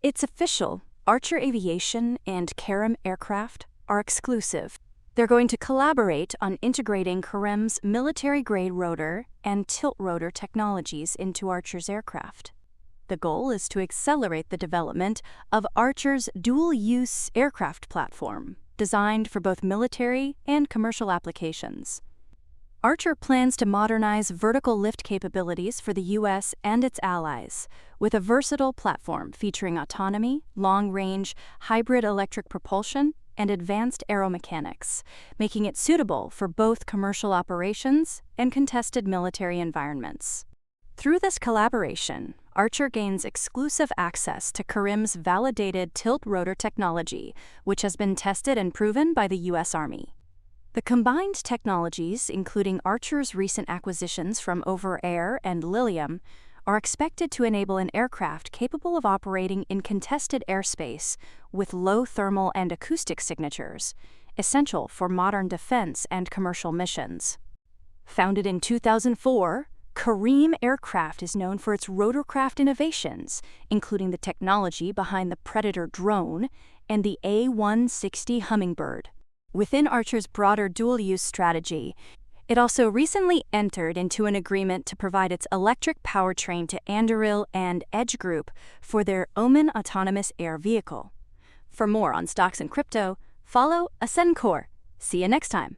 It's official. Archer Aviation and Karem Aircraft are exclusive. They're going to collaborate on integrating Karem's military-grade rotor and tilt rotor technologies into Archer's aircraft. The goal is to accelerate the development of Archer's dual-use aircraft platform, designed for both military and commercial applications. Archer plans to modernize vertical lift capabilities for the U.S. and its allies, with a versatile platform featuring autonomy, long-range, hybrid electric propulsion, and advanced aeromechanics, making it suitable for both commercial operations and contested military environments. Through this collaboration, Archer gains exclusive access to Karem's validated tilt rotor technology, which has been tested and proven by the U.S. Army. The combined technologies, including Archer's recent acquisitions from Over Air and Lilium, are expected to enable an aircraft capable of operating in contested airspace with low thermal and acoustic signatures, essential for modern defense and commercial missions. Founded in 2004, Karem Aircraft is known for its rotorcraft innovations, including the technology behind the Predator drone and the A-160 Hummingbird. Within Archer's broader dual-use strategy, it also recently entered into an agreement to provide its electric powertrain to Anduril and Edge Group for their Omen autonomous air vehicle. For more on stocks and crypto, follow Ascencore. See you next time.